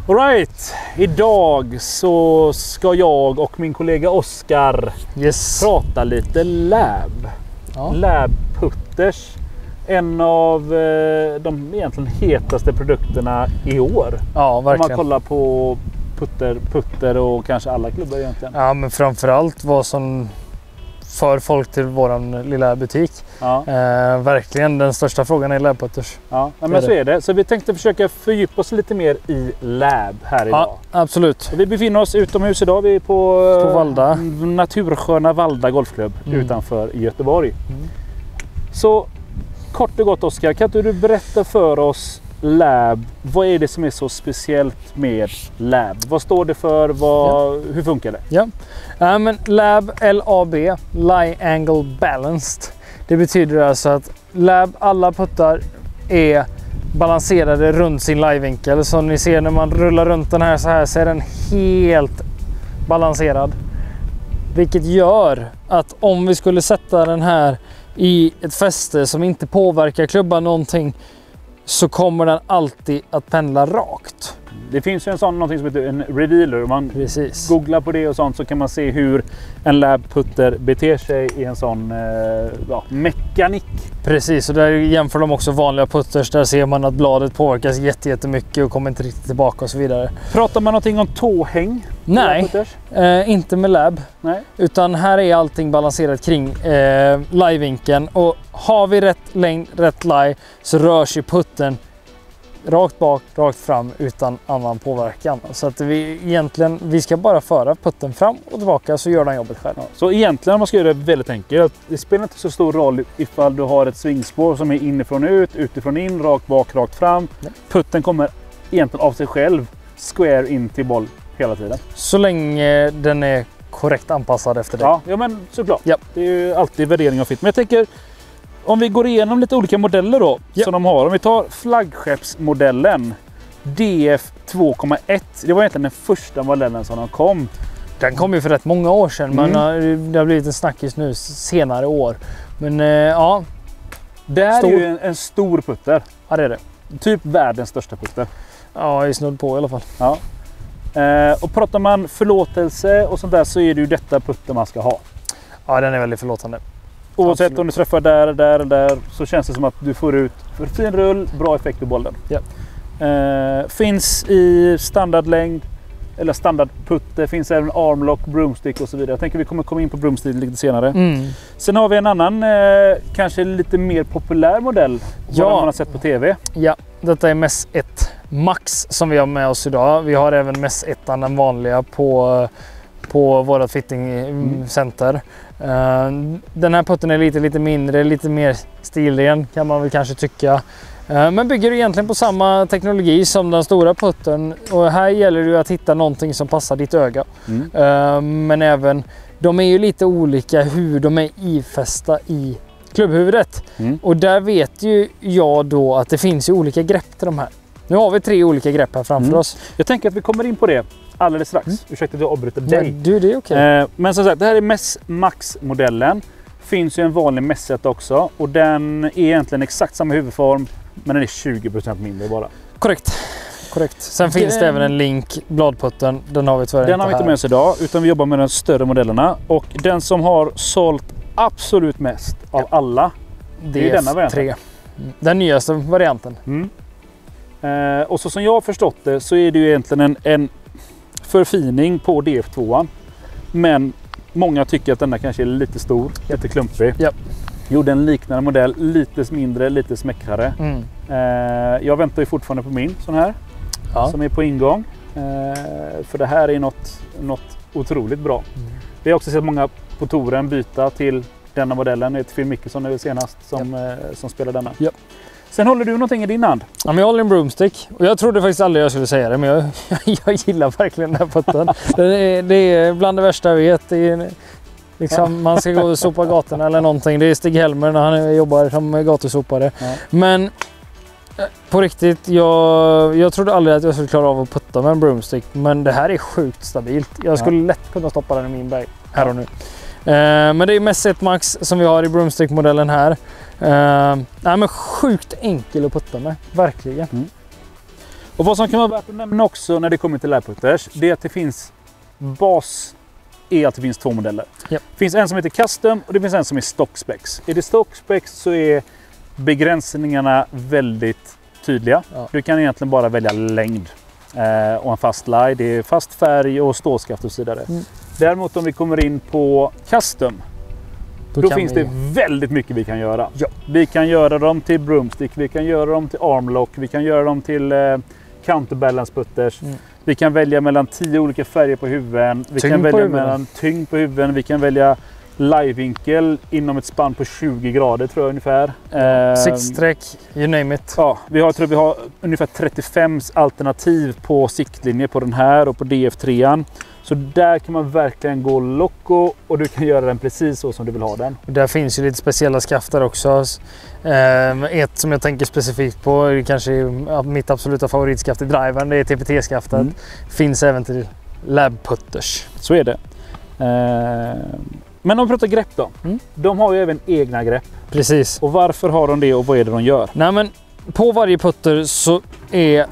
Alright, idag så ska jag och min kollega Oskar prata lite lab. Ja. Lab putters. En av de egentligen hetaste produkterna i år. Ja, verkligen. Om man kollar på putter och kanske alla klubbar egentligen. Ja, men framförallt vad som för folk till våran lilla butik. Ja. Verkligen den största frågan är labputters. Ja, men så är det. Så vi tänkte försöka fördjupa oss lite mer i lab här idag. Ja, absolut. Vi befinner oss utomhus idag. Vi är på Valda. Natursköna Valda Golfklubb utanför Göteborg. Så kort och gott Oskar, kan inte du berätta för oss lab, vad är det som är så speciellt med lab? Vad står det för? Hur funkar det? Ja, men lab, LAB, Lie Angle Balanced. Det betyder alltså att lab, alla puttar är balanserade runt sin livevinkel. Som ni ser när man rullar runt den här så är den helt balanserad. Vilket gör att om vi skulle sätta den här i ett fäste som inte påverkar klubban någonting, så kommer den alltid att pendla rakt. Det finns ju någonting som heter en revealer. Om man googlar på det och sånt så kan man se hur en labputter beter sig i en sån mekanik. Precis, och där jämför de också vanliga putters. Där ser man att bladet påverkas jättemycket och kommer inte riktigt tillbaka och så vidare. Pratar man någonting om tåhäng? Nej, inte med lab. Nej. Utan här är allting balanserat kring livevinkeln. Och har vi rätt längd, rätt lie, så rör sig putten rakt bak, rakt fram utan annan påverkan. Så att vi ska bara föra putten fram och tillbaka, så gör den jobbet själv. Ja. Så egentligen om man ska göra det väldigt enkelt, det spelar inte så stor roll ifall du har ett svingspår som är inifrån ut, utifrån in, rakt bak, rakt fram. Ja. Putten kommer egentligen av sig själv square in till boll hela tiden. Så länge den är korrekt anpassad efter det. Ja men såklart. Ja. Det är ju alltid värdering av fit. Men jag tänker, om vi går igenom lite olika modeller då, som de har. Om vi tar flaggskeppsmodellen DF 2,1. Det var egentligen den första modellen som de kom. Den kom ju för rätt många år sedan, men det har blivit en snackis nu senare år. Men ja. Det här är ju en stor putter. Ja, det är det. Typ världens största putter. Ja, i snudd på i alla fall. Ja. Och pratar man förlåtelse och sånt där, så är det ju detta putter man ska ha. Ja, den är väldigt förlåtande. Oavsett om du träffar där, så känns det som att du får ut för fin rull, bra effekt i bollen. Ja. Finns i standardlängd eller standardputte, finns även armlock, broomstick och så vidare. Jag tänker vi kommer komma in på broomstick lite senare. Sen har vi en annan, kanske lite mer populär modell som man har sett på tv. Ja, detta är MES 1 Max som vi har med oss idag. Vi har även MES 1, den vanliga, på vårat fittingcenter. Den här putten är lite mindre, lite mer stilren kan man väl kanske tycka. Men bygger egentligen på samma teknologi som den stora putten. Och här gäller det att hitta någonting som passar ditt öga. Men även, de är ju lite olika hur de är ifästa i klubbhuvudet. Och där vet ju jag då att det finns ju olika grepp till de här. Nu har vi 3 olika grepp här framför oss. Jag tänker att vi kommer in på det alldeles strax. Ursäkta att jag avbryter dig. Du, det är okej. Men som sagt, det här är MES Max-modellen. Finns ju en vanlig MES 1 också. Och den är egentligen exakt samma huvudform, men den är 20% mindre bara. Korrekt. Sen finns det även en Link, bladputten. Den har vi tyvärr Den har vi inte med oss idag, utan vi jobbar med de större modellerna. Och den som har sålt absolut mest av alla, det är denna varianten. Den nyaste varianten. Och så som jag har förstått det, så är det ju egentligen en förfining på DF2. Men många tycker att denna kanske är lite stor, lite klumpig. Gjorde en liknande modell, lite mindre, lite smäckrare. Jag väntar ju fortfarande på min sån här, som är på ingång. För det här är något otroligt bra. Vi har också sett många på touren byta till denna modellen. Det är Phil Mickelson är senast som spelar denna. Sen håller du någonting i din hand. Ja, men jag håller en broomstick. Och jag trodde faktiskt aldrig jag skulle säga det, men jag gillar verkligen den här putten. Det är bland det värsta jag vet. Det är Liksom, man ska gå och sopa gatorna eller någonting. Det är Stig Helmer när han jobbar som gatusopare. Ja. Men på riktigt, jag trodde aldrig att jag skulle klara av att putta med en broomstick. Men det här är sjukt stabilt. Jag skulle lätt kunna stoppa den i min bag här och nu. Men det är mest ett max som vi har i broomstick-modellen här. Nej, men sjukt enkel att putta med, verkligen. Och vad som kan vara värt att nämna också när det kommer till lärputters, det är att det finns det finns 2 modeller. Det finns en som heter Custom och det finns en som är Stock Specs. Är det Stock Specs så är begränsningarna väldigt tydliga. Du kan egentligen bara välja längd och en fast lie. Det är fast färg och stålskaft och så vidare. Däremot om vi kommer in på Custom, då finns det väldigt mycket vi kan göra. Vi kan göra dem till broomstick, vi kan göra dem till armlock, vi kan göra dem till counterbalance putters. Vi kan välja mellan 10 olika färger på huvuden. Vi kan välja mellan tyngd på huvuden. Vi kan välja livevinkel inom ett spann på 20 grader tror jag ungefär. Siktsträck, you name it. Ja, vi har ungefär 35 alternativ på siktlinje på den här och på DF3an. Så där kan man verkligen gå loco och du kan göra den precis så som du vill ha den. Och där finns ju lite speciella skaftar också. Ett som jag tänker specifikt på är kanske mitt absoluta favoritskaft i drivern. Det är TPT-skaftet. Finns även till labputters. Så är det. Men om vi pratar grepp då. De har ju även egna grepp. Precis. Och varför har de det och vad är det de gör? Nej, men på varje putter så är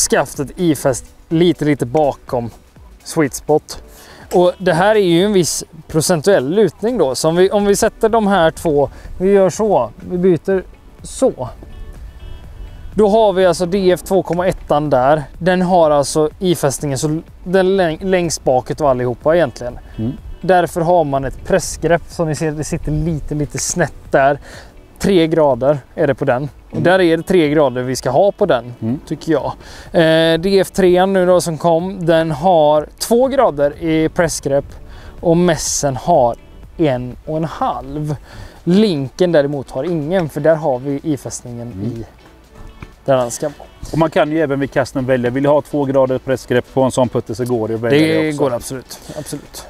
skaftet ifäst lite bakom sweet spot. Och det här är ju en viss procentuell lutning då. Så om vi sätter de här två, vi gör så, vi byter så. Då har vi alltså DF 2,1 där. Den har alltså ifästningen så den längst bakåt av allihopa egentligen. Därför har man ett pressgrepp som ni ser, det sitter lite snett där. 3 grader är det på den. Och där är det 3 grader vi ska ha på den, tycker jag. DF3 nu då som kom, den har 2 grader i pressgrepp och mässen har 1,5. Linken däremot har ingen, för där har vi ifästningen i där den ska vara. Och man kan ju även vid kasten välja, vill jag ha 2 grader pressgrepp på en sån putter så går det att välja det också. Det går absolut.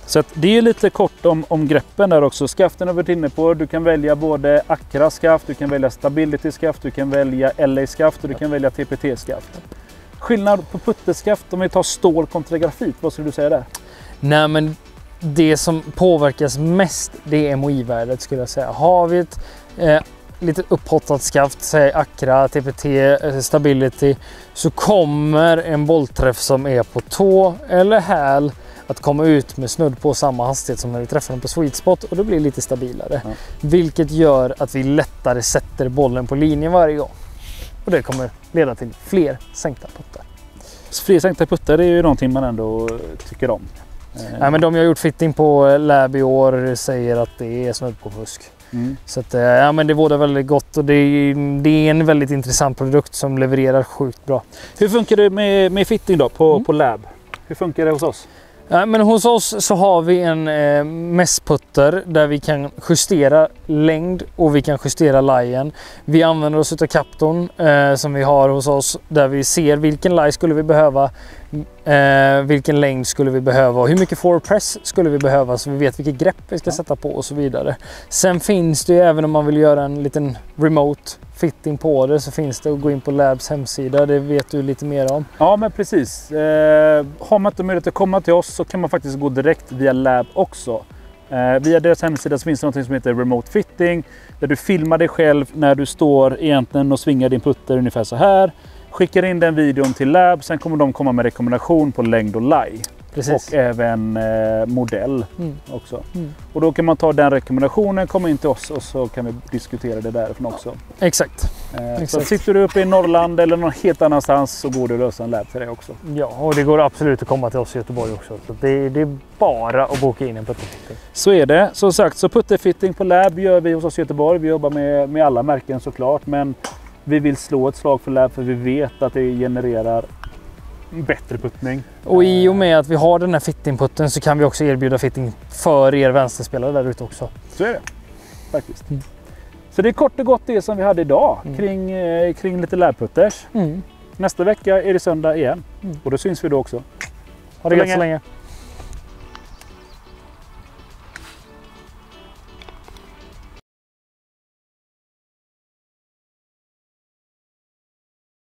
Så att det är lite kort om greppen där också. Skaften har vi varit inne på. Du kan välja både Accra-skaft, du kan välja Stability-skaft, du kan välja LA-skaft och du kan välja TPT-skaft. Skillnad på putterskaft om vi tar stål kontra grafit, vad skulle du säga där? Nej, men det som påverkas mest det är MOI-värdet skulle jag säga. Har vi ett lite upphottat skaft, säg Accra, TPT, Stability, så kommer en bollträff som är på tå eller häl att komma ut med snudd på samma hastighet som när vi träffar den på sweet spot, och då blir det lite stabilare. Vilket gör att vi lättare sätter bollen på linjen varje gång. Och det kommer leda till fler sänkta puttar. Fler sänkta puttar är ju någonting man ändå tycker om. Nej, men de jag har gjort fitting på lab i år säger att det är snudd på fusk. Så att, ja, men det båda väldigt gott och det är en väldigt intressant produkt som levererar sjukt bra. Hur funkar det med fitting då på lab? Hur funkar det hos oss? Ja, men hos oss så har vi en mässputter där vi kan justera längd och vi kan justera lien. Vi använder oss av Capton som vi har hos oss där vi ser vilken lie skulle vi behöva, vilken längd skulle vi behöva och hur mycket forward press skulle vi behöva, så vi vet vilket grepp vi ska sätta på och så vidare. Sen finns det ju, även om man vill göra en liten remote fitting på det, så finns det att gå in på Labs hemsida. Det vet du lite mer om. Ja, men precis. Har man inte möjlighet att komma till oss så kan man faktiskt gå direkt via Lab också. Via deras hemsida så finns det något som heter Remote Fitting, där du filmar dig själv när du står egentligen och svingar din putter ungefär så här. Skickar in den videon till Lab, sen kommer de komma med rekommendation på längd och lie. Precis. Och även modell också. Och då kan man ta den rekommendationen, komma in till oss och så kan vi diskutera det därifrån också. Exakt. Så sitter du uppe i Norrland eller någon helt annanstans så går det att lösa en lab till dig också. Ja, och det går absolut att komma till oss i Göteborg också. Så det är bara att boka in en putterfitting. Så är det. Som sagt, så putterfitting på lab gör vi hos oss i Göteborg. Vi jobbar med alla märken såklart, men vi vill slå ett slag för lab för vi vet att det genererar bättre puttning. Och i och med att vi har den här fittingputten så kan vi också erbjuda fitting för er vänsterspelare där ute också. Så är det faktiskt. Så det är kort och gott det som vi hade idag kring lite labputters. Nästa vecka är det söndag igen och då syns vi då också. Ha det gött så länge.